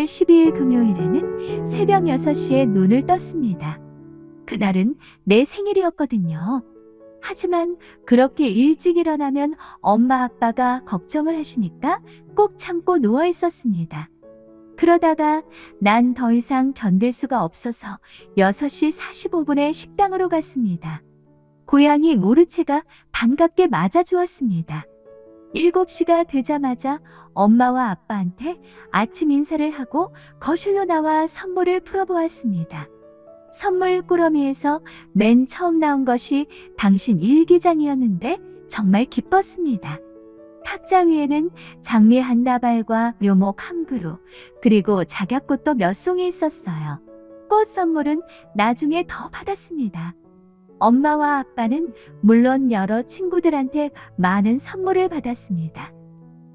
12일 금요일에는 새벽 6시에 눈을 떴습니다. 그날은 내 생일이었거든요. 하지만 그렇게 일찍 일어나면 엄마 아빠가 걱정을 하시니까 꼭 참고 누워 있었습니다. 그러다가 난 더 이상 견딜 수가 없어서 6시 45분에 식당으로 갔습니다. 고양이 모르체가 반갑게 맞아주었습니다. 7시가 되자마자 엄마와 아빠한테 아침 인사를 하고 거실로 나와 선물을 풀어보았습니다. 선물 꾸러미에서 맨 처음 나온 것이 당신 일기장이었는데 정말 기뻤습니다. 탁자 위에는 장미 한 다발과 묘목 한 그루, 그리고 작약꽃도 몇 송이 있었어요. 꽃 선물은 나중에 더 받았습니다. 엄마와 아빠는 물론 여러 친구들한테 많은 선물을 받았습니다.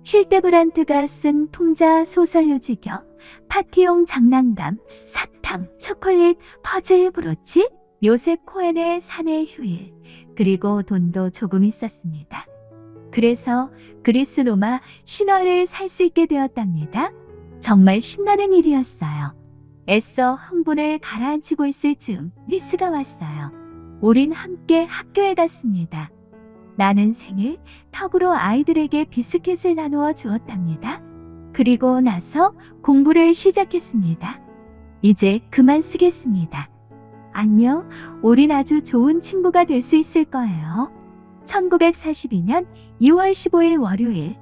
힐데브란트가 쓴 통자 소설유지 겸 파티용 장난감, 사탕, 초콜릿, 퍼즐 브로치, 요셉 코엔의 사내 휴일, 그리고 돈도 조금 있었습니다. 그래서 그리스 로마 신화를 살 수 있게 되었답니다. 정말 신나는 일이었어요. 애써 흥분을 가라앉히고 있을 즈음 리스가 왔어요. 우린 함께 학교에 갔습니다. 나는 생일 턱으로 아이들에게 비스킷을 나누어 주었답니다. 그리고 나서 공부를 시작했습니다. 이제 그만 쓰겠습니다. 안녕, 우린 아주 좋은 친구가 될 수 있을 거예요. 1942년 2월 15일 월요일,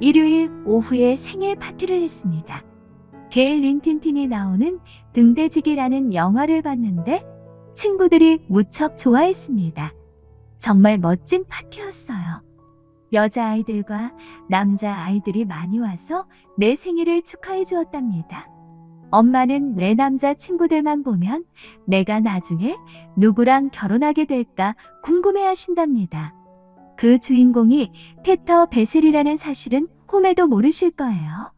일요일 오후에 생일 파티를 했습니다. 게일 린틴틴이 나오는 등대지기라는 영화를 봤는데 친구들이 무척 좋아했습니다. 정말 멋진 파티였어요. 여자아이들과 남자아이들이 많이 와서 내 생일을 축하해 주었답니다. 엄마는 내 남자 친구들만 보면 내가 나중에 누구랑 결혼하게 될까 궁금해 하신답니다. 그 주인공이 페터 베셀이라는 사실은 꿈에도 모르실 거예요.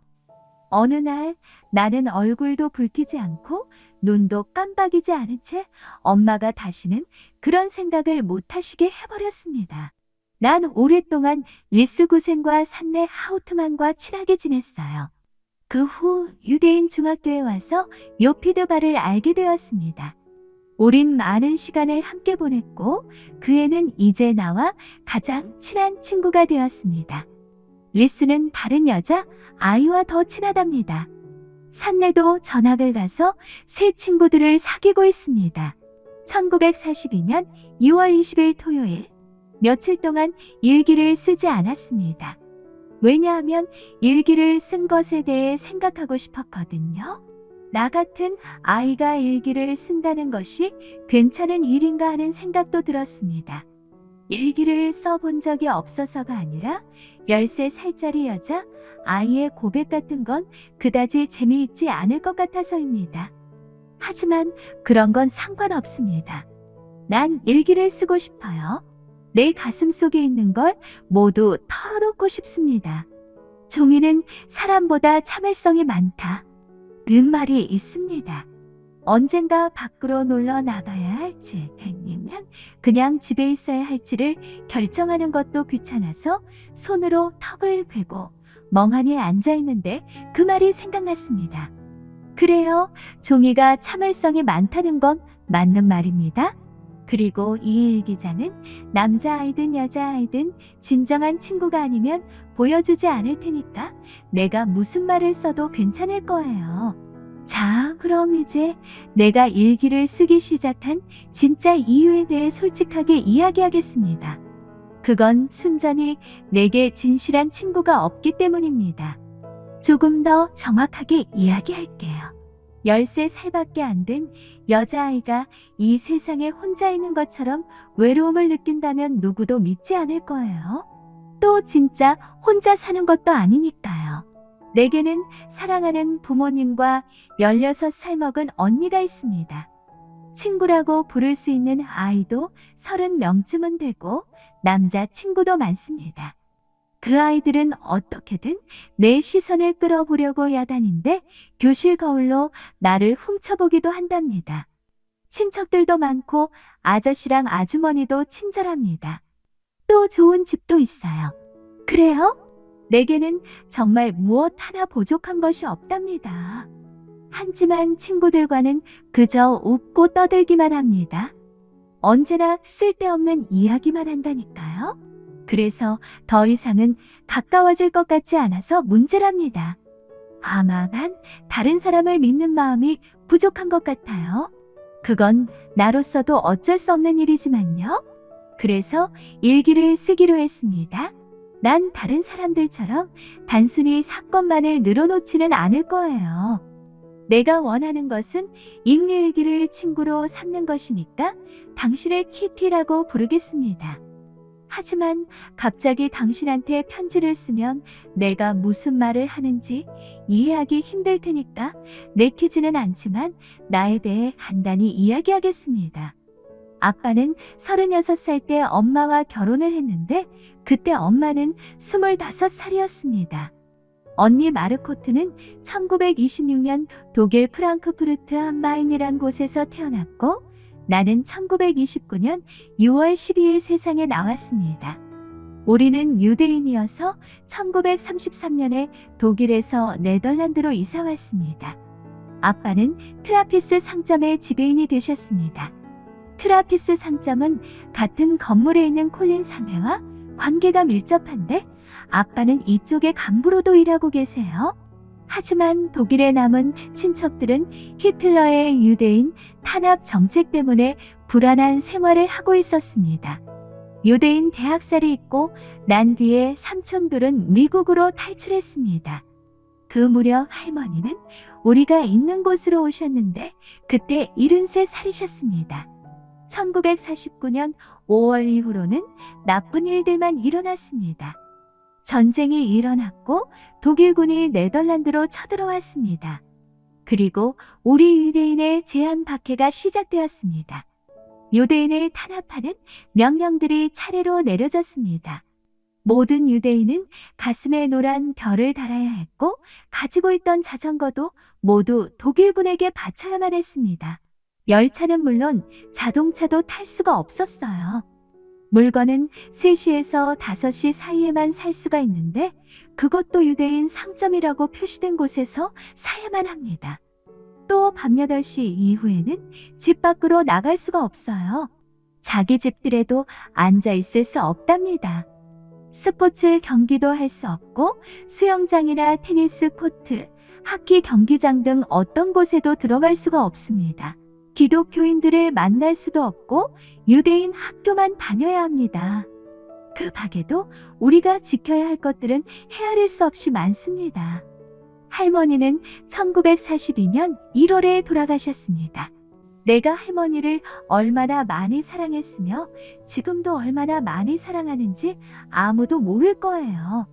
어느 날 나는 얼굴도 붉히지 않고 눈도 깜빡이지 않은 채 엄마가 다시는 그런 생각을 못하시게 해버렸습니다. 난 오랫동안 리스구센과 산내 하우트만과 친하게 지냈어요. 그 후 유대인 중학교에 와서 요피드바를 알게 되었습니다. 우린 많은 시간을 함께 보냈고 그 애는 이제 나와 가장 친한 친구가 되었습니다. 리스는 다른 여자 아이와 더 친하답니다. 산내도 전학을 가서 새 친구들을 사귀고 있습니다. 1942년 2월 20일 토요일, 며칠 동안 일기를 쓰지 않았습니다. 왜냐하면 일기를 쓴 것에 대해 생각하고 싶었거든요. 나 같은 아이가 일기를 쓴다는 것이 괜찮은 일인가 하는 생각도 들었습니다. 일기를 써본 적이 없어서가 아니라 13살짜리 여자 아이의 고백 같은 건 그다지 재미있지 않을 것 같아서입니다. 하지만 그런 건 상관없습니다. 난 일기를 쓰고 싶어요. 내 가슴 속에 있는 걸 모두 털어놓고 싶습니다. 종이는 사람보다 참을성이 많다. 는 말이 있습니다. 언젠가 밖으로 놀러 나가야 할지 아니면 그냥 집에 있어야 할지를 결정하는 것도 귀찮아서 손으로 턱을 괴고 멍하니 앉아있는데 그 말이 생각났습니다. 그래요, 종이가 참을성이 많다는 건 맞는 말입니다. 그리고 이 일기장은 남자아이든 여자아이든 진정한 친구가 아니면 보여주지 않을 테니까 내가 무슨 말을 써도 괜찮을 거예요. 자, 그럼 이제 내가 일기를 쓰기 시작한 진짜 이유에 대해 솔직하게 이야기하겠습니다. 그건 순전히 내게 진실한 친구가 없기 때문입니다. 조금 더 정확하게 이야기할게요. 13살밖에 안 된 여자아이가 이 세상에 혼자 있는 것처럼 외로움을 느낀다면 누구도 믿지 않을 거예요. 또 진짜 혼자 사는 것도 아니니까요. 내게는 사랑하는 부모님과 16살 먹은 언니가 있습니다. 친구라고 부를 수 있는 아이도 30명쯤은 되고 남자 친구도 많습니다. 그 아이들은 어떻게든 내 시선을 끌어보려고 야단인데 교실 거울로 나를 훔쳐보기도 한답니다. 친척들도 많고 아저씨랑 아주머니도 친절합니다. 또 좋은 집도 있어요. 그래요? 내게는 정말 무엇 하나 부족한 것이 없답니다. 하지만 친구들과는 그저 웃고 떠들기만 합니다. 언제나 쓸데없는 이야기만 한다니까요. 그래서 더 이상은 가까워질 것 같지 않아서 문제랍니다. 아마 난 다른 사람을 믿는 마음이 부족한 것 같아요. 그건 나로서도 어쩔 수 없는 일이지만요. 그래서 일기를 쓰기로 했습니다. 난 다른 사람들처럼 단순히 사건만을 늘어놓지는 않을 거예요. 내가 원하는 것은 잉여일기를 친구로 삼는 것이니까 당신을 키티라고 부르겠습니다. 하지만 갑자기 당신한테 편지를 쓰면 내가 무슨 말을 하는지 이해하기 힘들 테니까 내키지는 않지만 나에 대해 간단히 이야기하겠습니다. 아빠는 36살 때 엄마와 결혼을 했는데 그때 엄마는 25살이었습니다. 언니 마르코트는 1926년 독일 프랑크푸르트 am 마인이란 곳에서 태어났고 나는 1929년 6월 12일 세상에 나왔습니다. 우리는 유대인이어서 1933년에 독일에서 네덜란드로 이사 왔습니다. 아빠는 트라피스 상점의 지배인이 되셨습니다. 트라피스 상점은 같은 건물에 있는 콜린 상회와 관계가 밀접한데 아빠는 이쪽의 간부로도 일하고 계세요. 하지만 독일에 남은 친척들은 히틀러의 유대인 탄압 정책 때문에 불안한 생활을 하고 있었습니다. 유대인 대학살이 있고 난 뒤에 삼촌들은 미국으로 탈출했습니다. 그 무렵 할머니는 우리가 있는 곳으로 오셨는데 그때 73살이셨습니다. 1949년 5월 이후로는 나쁜 일들만 일어났습니다. 전쟁이 일어났고 독일군이 네덜란드로 쳐들어왔습니다. 그리고 우리 유대인의 제한 박해가 시작되었습니다. 유대인을 탄압하는 명령들이 차례로 내려졌습니다. 모든 유대인은 가슴에 노란 별을 달아야 했고 가지고 있던 자전거도 모두 독일군에게 바쳐야만 했습니다. 열차는 물론 자동차도 탈 수가 없었어요. 물건은 3시에서 5시 사이에만 살 수가 있는데 그것도 유대인 상점이라고 표시된 곳에서 사야만 합니다. 또 밤 8시 이후에는 집 밖으로 나갈 수가 없어요. 자기 집들에도 앉아 있을 수 없답니다. 스포츠 경기도 할 수 없고 수영장이나 테니스 코트, 하키 경기장 등 어떤 곳에도 들어갈 수가 없습니다. 기독교인들을 만날 수도 없고 유대인 학교만 다녀야 합니다. 그 밖에도 우리가 지켜야 할 것들은 헤아릴 수 없이 많습니다. 할머니는 1942년 1월에 돌아가셨습니다. 내가 할머니를 얼마나 많이 사랑했으며 지금도 얼마나 많이 사랑하는지 아무도 모를 거예요.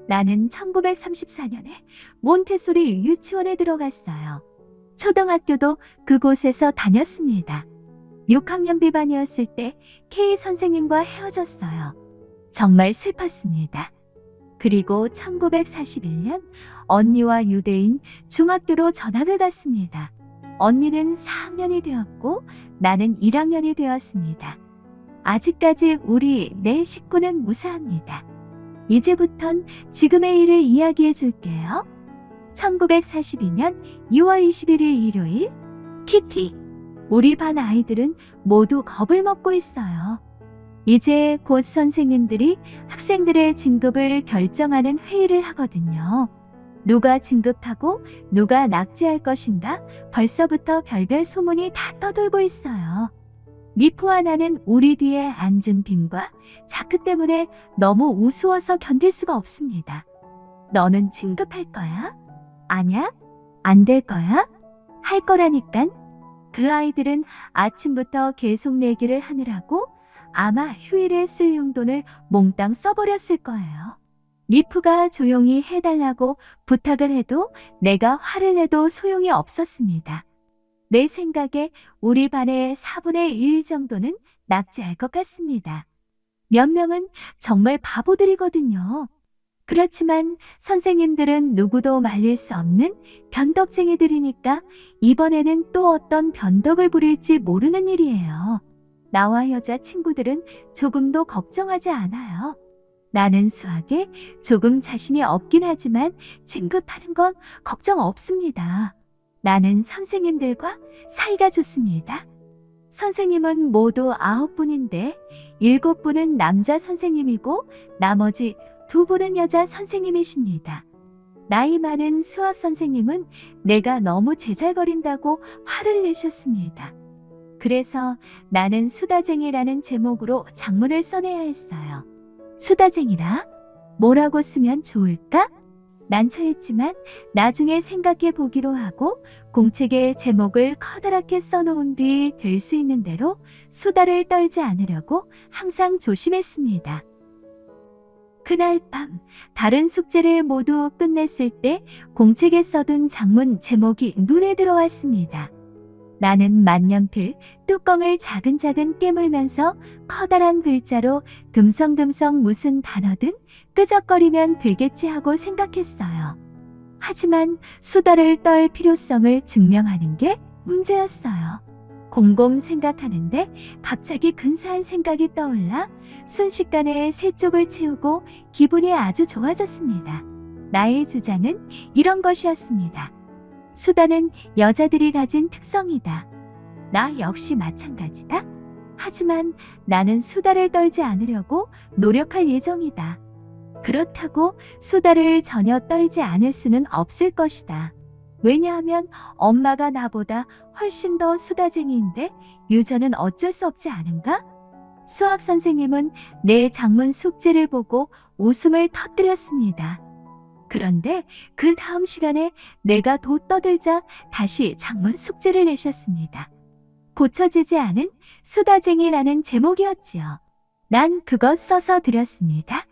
나는 1934년에 몬테소리 유치원에 들어갔어요. 초등학교도 그곳에서 다녔습니다. 6학년 비반이었을 때 K 선생님과 헤어졌어요. 정말 슬펐습니다. 그리고 1941년 언니와 유대인 중학교로 전학을 갔습니다. 언니는 4학년이 되었고 나는 1학년이 되었습니다. 아직까지 우리 네 식구는 무사합니다. 이제부턴 지금의 일을 이야기해 줄게요. 1942년 6월 21일 일요일, 키티. 우리 반 아이들은 모두 겁을 먹고 있어요. 이제 곧 선생님들이 학생들의 진급을 결정하는 회의를 하거든요. 누가 진급하고 누가 낙제할 것인가 벌써부터 별별 소문이 다 떠돌고 있어요. 미포와 나는 우리 뒤에 앉은 빔과 자크 때문에 너무 우스워서 견딜 수가 없습니다. 너는 진급할 거야? 아냐? 안 될 거야? 할 거라니깐. 그 아이들은 아침부터 계속 내기를 하느라고 아마 휴일에 쓸 용돈을 몽땅 써버렸을 거예요. 미프가 조용히 해달라고 부탁을 해도 내가 화를 내도 소용이 없었습니다. 내 생각에 우리 반의 4분의 1 정도는 낙제할 것 같습니다. 몇 명은 정말 바보들이거든요. 그렇지만 선생님들은 누구도 말릴 수 없는 변덕쟁이들이니까 이번에는 또 어떤 변덕을 부릴지 모르는 일이에요. 나와 여자 친구들은 조금도 걱정하지 않아요. 나는 수학에 조금 자신이 없긴 하지만 진급하는 건 걱정 없습니다. 나는 선생님들과 사이가 좋습니다. 선생님은 모두 9분인데 7분은 남자 선생님이고 나머지 2분은 여자 선생님이십니다. 나이 많은 수학 선생님은 내가 너무 제잘거린다고 화를 내셨습니다. 그래서 나는 수다쟁이라는 제목으로 장문을 써내야 했어요. 수다쟁이라? 뭐라고 쓰면 좋을까? 난처했지만 나중에 생각해 보기로 하고 공책에 제목을 커다랗게 써놓은 뒤 될 수 있는 대로 수다를 떨지 않으려고 항상 조심했습니다. 그날 밤 다른 숙제를 모두 끝냈을 때 공책에 써둔 장문 제목이 눈에 들어왔습니다. 나는 만년필 뚜껑을 자근자근 깨물면서 커다란 글자로 듬성듬성 무슨 단어든 끄적거리면 되겠지 하고 생각했어요. 하지만 수다를 떨 필요성을 증명하는 게 문제였어요. 곰곰 생각하는데 갑자기 근사한 생각이 떠올라 순식간에 세 쪽을 채우고 기분이 아주 좋아졌습니다. 나의 주장은 이런 것이었습니다. 수다는 여자들이 가진 특성이다. 나 역시 마찬가지다. 하지만 나는 수다를 떨지 않으려고 노력할 예정이다. 그렇다고 수다를 전혀 떨지 않을 수는 없을 것이다. 왜냐하면 엄마가 나보다 훨씬 더 수다쟁이인데 유전은 어쩔 수 없지 않은가? 수학 선생님은 내 장문 숙제를 보고 웃음을 터뜨렸습니다. 그런데 그 다음 시간에 내가 도 떠들자 다시 장문 숙제를 내셨습니다. 고쳐지지 않은 수다쟁이라는 제목이었지요. 난 그것 써서 드렸습니다.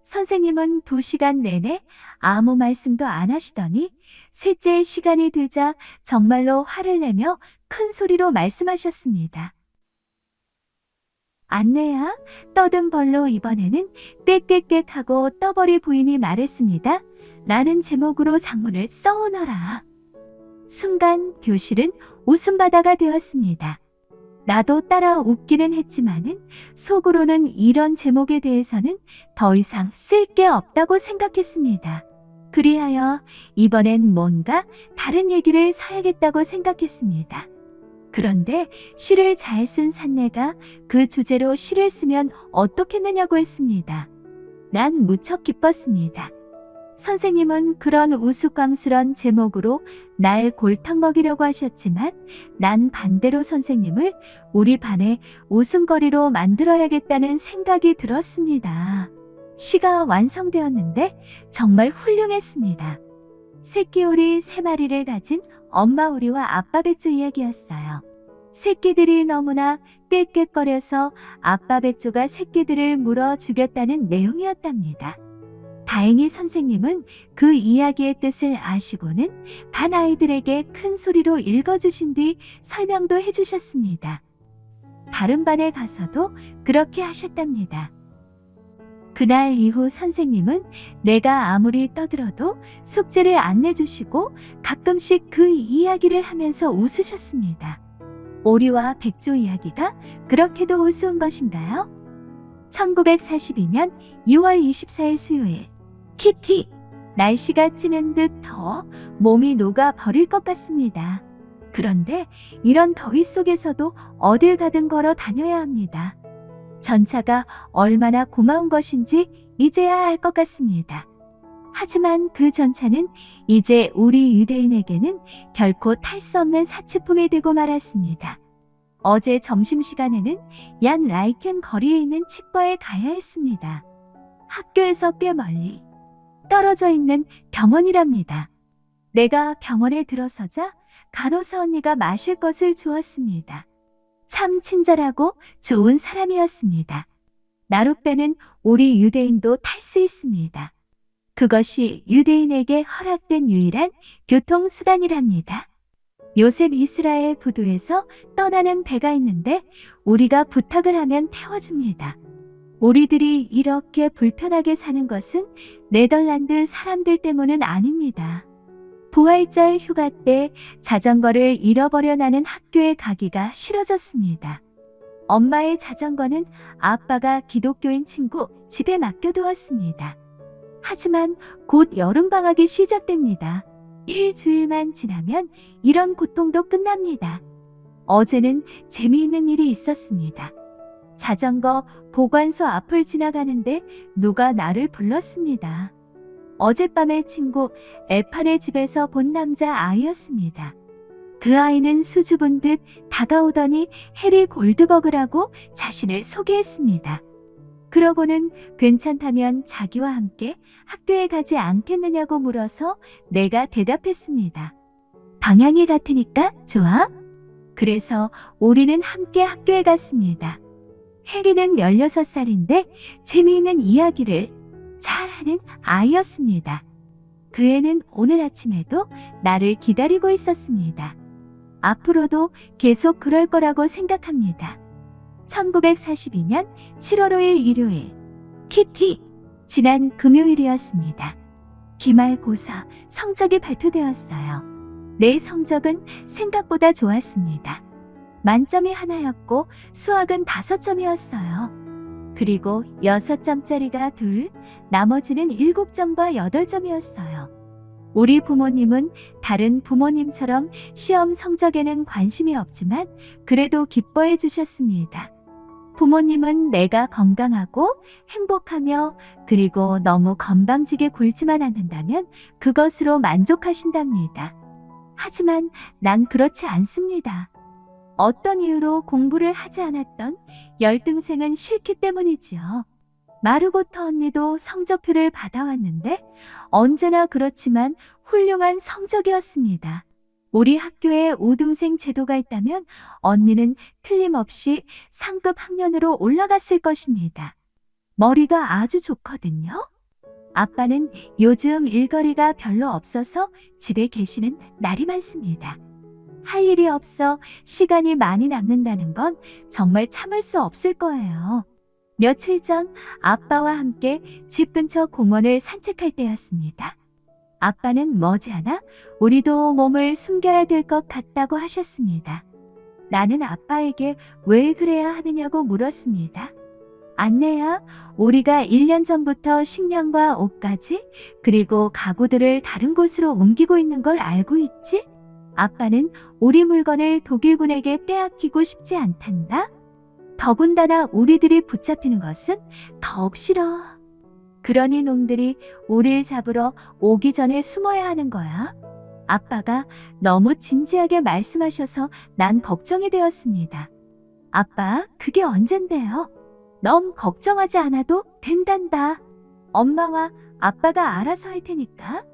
선생님은 2시간 내내 아무 말씀도 안 하시더니 셋째 시간이 되자 정말로 화를 내며 큰 소리로 말씀하셨습니다. 안내야, 떠든 벌로 이번에는 꽥꽥꽥 하고 떠버리 부인이 말했습니다. 라는 제목으로 장문을 써오너라. 순간 교실은 웃음바다가 되었습니다. 나도 따라 웃기는 했지만은 속으로는 이런 제목에 대해서는 더 이상 쓸 게 없다고 생각했습니다. 그리하여 이번엔 뭔가 다른 얘기를 사야겠다고 생각했습니다. 그런데 시를 잘 쓴 산내가 그 주제로 시를 쓰면 어떻겠느냐고 했습니다. 난 무척 기뻤습니다. 선생님은 그런 우스꽝스런 제목으로 날 골탕 먹이려고 하셨지만 난 반대로 선생님을 우리 반의 웃음거리로 만들어야겠다는 생각이 들었습니다. 시가 완성되었는데 정말 훌륭했습니다. 새끼오리 3마리를 가진 엄마 오리와 아빠 백조 이야기였어요. 새끼들이 너무나 꽥꽥거려서 아빠 백조가 새끼들을 물어 죽였다는 내용이었답니다. 다행히 선생님은 그 이야기의 뜻을 아시고는 반 아이들에게 큰 소리로 읽어주신 뒤 설명도 해주셨습니다. 다른 반에 가서도 그렇게 하셨답니다. 그날 이후 선생님은 내가 아무리 떠들어도 숙제를 안 내주시고 가끔씩 그 이야기를 하면서 웃으셨습니다. 오리와 백조 이야기가 그렇게도 우스운 것인가요? 1942년 6월 24일 수요일. 키티, 날씨가 찌는 듯 더워 몸이 녹아 버릴 것 같습니다. 그런데 이런 더위 속에서도 어딜 가든 걸어 다녀야 합니다. 전차가 얼마나 고마운 것인지 이제야 알 것 같습니다. 하지만 그 전차는 이제 우리 유대인에게는 결코 탈 수 없는 사치품이 되고 말았습니다. 어제 점심시간에는 얀 라이켄 거리에 있는 치과에 가야 했습니다. 학교에서 꽤 멀리 떨어져 있는 병원이랍니다. 내가 병원에 들어서자 간호사 언니가 마실 것을 주었습니다. 참 친절하고 좋은 사람이었습니다. 나룻배는 우리 유대인도 탈 수 있습니다. 그것이 유대인에게 허락된 유일한 교통수단이랍니다. 요셉 이스라엘 부두에서 떠나는 배가 있는데 우리가 부탁을 하면 태워줍니다. 우리들이 이렇게 불편하게 사는 것은 네덜란드 사람들 때문은 아닙니다. 부활절 휴가 때 자전거를 잃어버려 나는 학교에 가기가 싫어졌습니다. 엄마의 자전거는 아빠가 기독교인 친구 집에 맡겨두었습니다. 하지만 곧 여름방학이 시작됩니다. 일주일만 지나면 이런 고통도 끝납니다. 어제는 재미있는 일이 있었습니다. 자전거 보관소 앞을 지나가는데 누가 나를 불렀습니다. 어젯밤에 친구 에판의 집에서 본 남자 아이였습니다. 그 아이는 수줍은 듯 다가오더니 해리 골드버그라고 자신을 소개했습니다. 그러고는 괜찮다면 자기와 함께 학교에 가지 않겠느냐고 물어서 내가 대답했습니다. 방향이 같으니까 좋아. 그래서 우리는 함께 학교에 갔습니다. 해리는 16살인데 재미있는 이야기를 잘하는 아이였습니다. 그 애는 오늘 아침에도 나를 기다리고 있었습니다. 앞으로도 계속 그럴 거라고 생각합니다. 1942년 7월 5일 일요일. 키티. 지난 금요일이었습니다. 기말고사 성적이 발표되었어요. 내 성적은 생각보다 좋았습니다. 만점이 하나였고 수학은 5점이었어요. 그리고 6점짜리가 둘, 나머지는 7점과 8점이었어요. 우리 부모님은 다른 부모님처럼 시험 성적에는 관심이 없지만 그래도 기뻐해 주셨습니다. 부모님은 내가 건강하고 행복하며 그리고 너무 건방지게 굴지만 않는다면 그것으로 만족하신답니다. 하지만 난 그렇지 않습니다. 어떤 이유로 공부를 하지 않았던 열등생은 싫기 때문이지요. 마르고터 언니도 성적표를 받아왔는데 언제나 그렇지만 훌륭한 성적이었습니다. 우리 학교에 5등생 제도가 있다면 언니는 틀림없이 상급 학년으로 올라갔을 것입니다. 머리가 아주 좋거든요. 아빠는 요즘 일거리가 별로 없어서 집에 계시는 날이 많습니다. 할 일이 없어 시간이 많이 남는다는 건 정말 참을 수 없을 거예요. 며칠 전 아빠와 함께 집 근처 공원을 산책할 때였습니다. 아빠는 머지않아 우리도 몸을 숨겨야 될 것 같다고 하셨습니다. 나는 아빠에게 왜 그래야 하느냐고 물었습니다. 안내야, 우리가 1년 전부터 식량과 옷까지 그리고 가구들을 다른 곳으로 옮기고 있는 걸 알고 있지? 아빠는 우리 물건을 독일군에게 빼앗기고 싶지 않단다. 더군다나 우리들이 붙잡히는 것은 더욱 싫어. 그러니 놈들이 우릴 잡으러 오기 전에 숨어야 하는 거야. 아빠가 너무 진지하게 말씀하셔서 난 걱정이 되었습니다. 아빠, 그게 언젠데요? 너무 걱정하지 않아도 된단다. 엄마와 아빠가 알아서 할 테니까.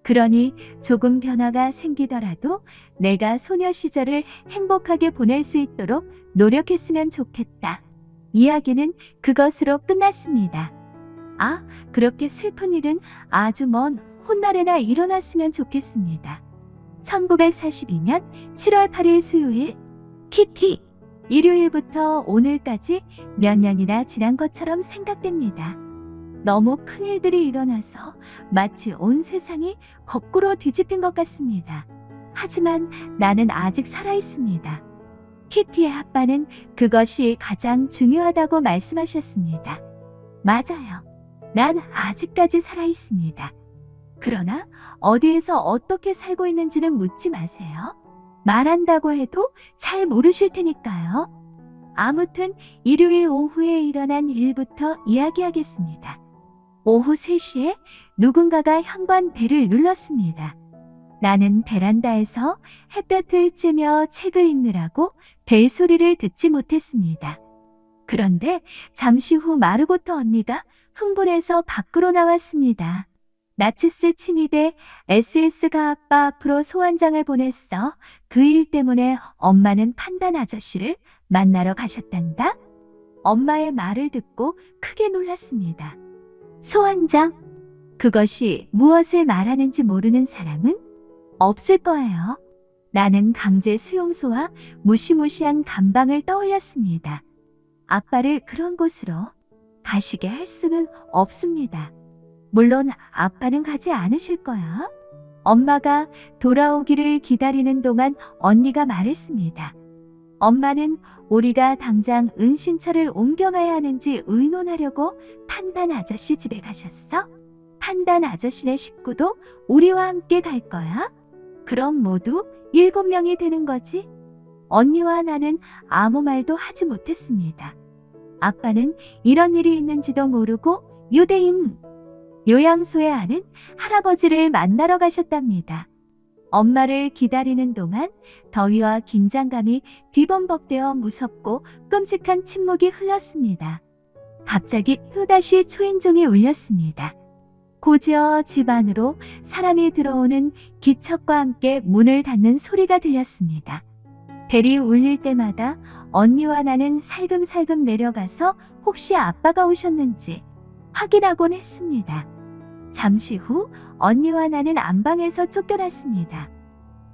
그러니 조금 변화가 생기더라도 내가 소녀 시절을 행복하게 보낼 수 있도록 노력했으면 좋겠다. 이야기는 그것으로 끝났습니다. 아, 그렇게 슬픈 일은 아주 먼 훗날에나 일어났으면 좋겠습니다. 1942년 7월 8일 수요일. 키티. 일요일부터 오늘까지 몇 년이나 지난 것처럼 생각됩니다. 너무 큰 일들이 일어나서 마치 온 세상이 거꾸로 뒤집힌 것 같습니다. 하지만 나는 아직 살아있습니다. 키티의 아빠는 그것이 가장 중요하다고 말씀하셨습니다. 맞아요. 난 아직까지 살아있습니다. 그러나 어디에서 어떻게 살고 있는지는 묻지 마세요. 말한다고 해도 잘 모르실 테니까요. 아무튼 일요일 오후에 일어난 일부터 이야기하겠습니다. 오후 3시에 누군가가 현관 벨을 눌렀습니다. 나는 베란다에서 햇볕을 쬐며 책을 읽느라고 벨 소리를 듣지 못했습니다. 그런데 잠시 후 마르고터 언니가 흥분해서 밖으로 나왔습니다. 나치스 친위대 SS가 아빠 앞으로 소환장을 보냈어. 그 일 때문에 엄마는 판단 아저씨를 만나러 가셨단다. 엄마의 말을 듣고 크게 놀랐습니다. 소환장? 그것이 무엇을 말하는지 모르는 사람은 없을 거예요. 나는 강제 수용소와 무시무시한 감방을 떠올렸습니다. 아빠를 그런 곳으로 가시게 할 수는 없습니다. 물론 아빠는 가지 않으실 거야. 엄마가 돌아오기를 기다리는 동안 언니가 말했습니다. 엄마는 우리가 당장 은신처를 옮겨가야 하는지 의논하려고 판단 아저씨 집에 가셨어? 판단 아저씨네 식구도 우리와 함께 갈 거야? 그럼 모두 7명이 되는 거지? 언니와 나는 아무 말도 하지 못했습니다. 아빠는 이런 일이 있는지도 모르고 유대인 요양소에 아는 할아버지를 만나러 가셨답니다. 엄마를 기다리는 동안 더위와 긴장감이 뒤범벅되어 무섭고 끔찍한 침묵이 흘렀습니다. 갑자기 또다시 초인종이 울렸습니다. 고지어 집 안으로 사람이 들어오는 기척과 함께 문을 닫는 소리가 들렸습니다. 벨이 울릴 때마다 언니와 나는 살금살금 내려가서 혹시 아빠가 오셨는지 확인하곤 했습니다. 잠시 후 언니와 나는 안방에서 쫓겨났습니다.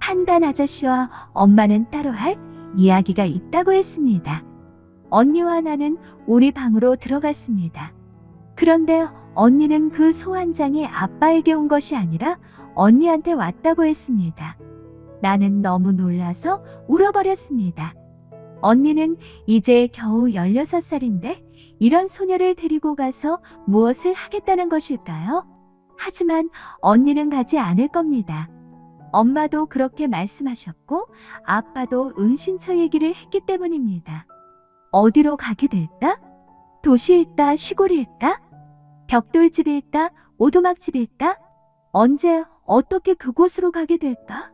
판단 아저씨와 엄마는 따로 할 이야기가 있다고 했습니다. 언니와 나는 우리 방으로 들어갔습니다. 그런데 언니는 그 소환장이 아빠에게 온 것이 아니라 언니한테 왔다고 했습니다. 나는 너무 놀라서 울어버렸습니다. 언니는 이제 겨우 16살인데 이런 소녀를 데리고 가서 무엇을 하겠다는 것일까요? 하지만 언니는 가지 않을 겁니다. 엄마도 그렇게 말씀하셨고 아빠도 은신처 얘기를 했기 때문입니다. 어디로 가게 될까? 도시일까? 시골일까? 벽돌집일까? 오두막집일까? 언제 어떻게 그곳으로 가게 될까?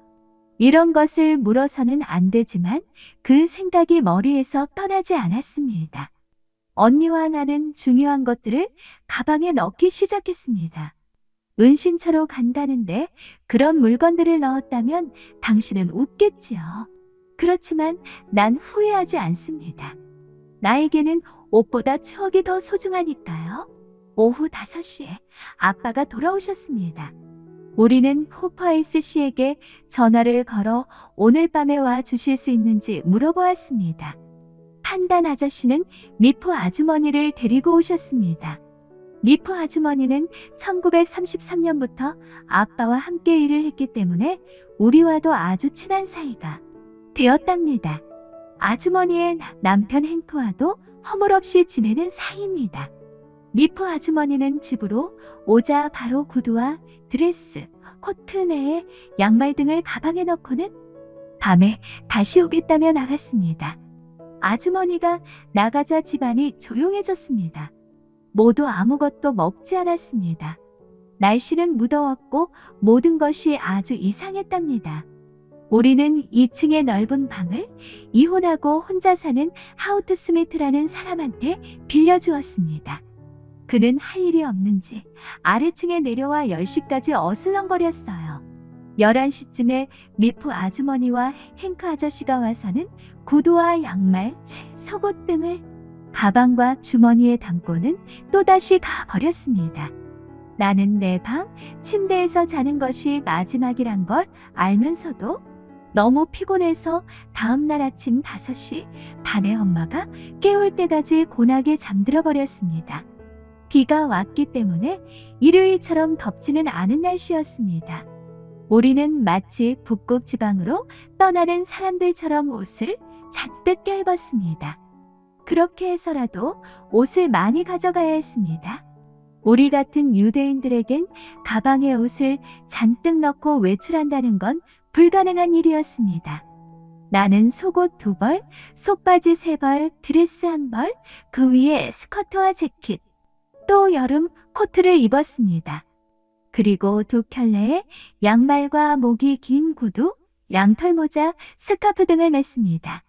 이런 것을 물어서는 안 되지만 그 생각이 머리에서 떠나지 않았습니다. 언니와 나는 중요한 것들을 가방에 넣기 시작했습니다. 은신처로 간다는데 그런 물건들을 넣었다면 당신은 웃겠지요. 그렇지만 난 후회하지 않습니다. 나에게는 옷보다 추억이 더 소중하니까요. 오후 5시에 아빠가 돌아오셨습니다. 우리는 호퍼아이스 씨에게 전화를 걸어 오늘 밤에 와 주실 수 있는지 물어보았습니다. 판단 아저씨는 미프 아주머니를 데리고 오셨습니다. 미프 아주머니는 1933년부터 아빠와 함께 일을 했기 때문에 우리와도 아주 친한 사이가 되었답니다. 아주머니의 남편 행크와도 허물없이 지내는 사이입니다. 미프 아주머니는 집으로 오자 바로 구두와 드레스, 코트 내에 양말 등을 가방에 넣고는 밤에 다시 오겠다며 나갔습니다. 아주머니가 나가자 집안이 조용해졌습니다. 모두 아무것도 먹지 않았습니다. 날씨는 무더웠고 모든 것이 아주 이상했답니다. 우리는 2층의 넓은 방을 이혼하고 혼자 사는 하우트 스미트라는 사람한테 빌려주었습니다. 그는 할 일이 없는지 아래층에 내려와 10시까지 어슬렁거렸어요. 11시쯤에 미프 아주머니와 행크 아저씨가 와서는 구두와 양말, 책, 속옷 등을 가방과 주머니에 담고는 또다시 가버렸습니다. 나는 내 방, 침대에서 자는 것이 마지막이란 걸 알면서도 너무 피곤해서 다음날 아침 5시 반에 엄마가 깨울 때까지 곤하게 잠들어 버렸습니다. 비가 왔기 때문에 일요일처럼 덥지는 않은 날씨였습니다. 우리는 마치 북극 지방으로 떠나는 사람들처럼 옷을 잔뜩 껴입었습니다. 그렇게 해서라도 옷을 많이 가져가야 했습니다. 우리 같은 유대인들에겐 가방에 옷을 잔뜩 넣고 외출한다는 건 불가능한 일이었습니다. 나는 속옷 2벌, 속바지 3벌, 드레스 1벌, 그 위에 스커트와 재킷, 또 여름 코트를 입었습니다. 그리고 2켤레의 양말과 목이 긴 구두, 양털 모자, 스카프 등을 맸습니다.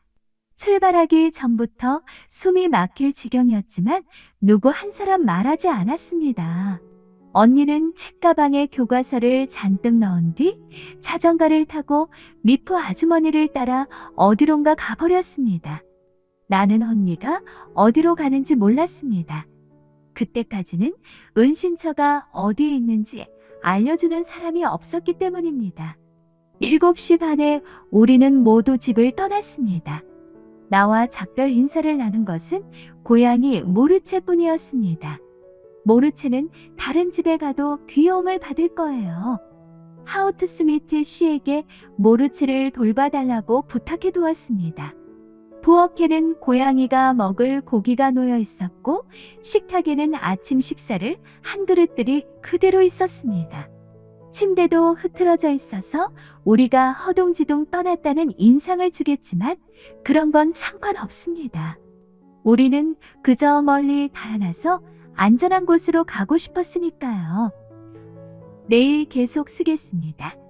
출발하기 전부터 숨이 막힐 지경이었지만 누구 한 사람 말하지 않았습니다. 언니는 책가방에 교과서를 잔뜩 넣은 뒤 자전거를 타고 미프 아주머니를 따라 어디론가 가버렸습니다. 나는 언니가 어디로 가는지 몰랐습니다. 그때까지는 은신처가 어디에 있는지 알려주는 사람이 없었기 때문입니다. 7시 반에 우리는 모두 집을 떠났습니다. 나와 작별 인사를 나눈 것은 고양이 모르체뿐이었습니다. 모르체는 다른 집에 가도 귀여움을 받을 거예요. 하우트 스미트 씨에게 모르체를 돌봐달라고 부탁해 두었습니다. 부엌에는 고양이가 먹을 고기가 놓여 있었고 식탁에는 아침 식사를 한 그릇들이 그대로 있었습니다. 침대도 흐트러져 있어서 우리가 허둥지둥 떠났다는 인상을 주겠지만 그런 건 상관없습니다. 우리는 그저 멀리 달아나서 안전한 곳으로 가고 싶었으니까요. 내일 계속 쓰겠습니다.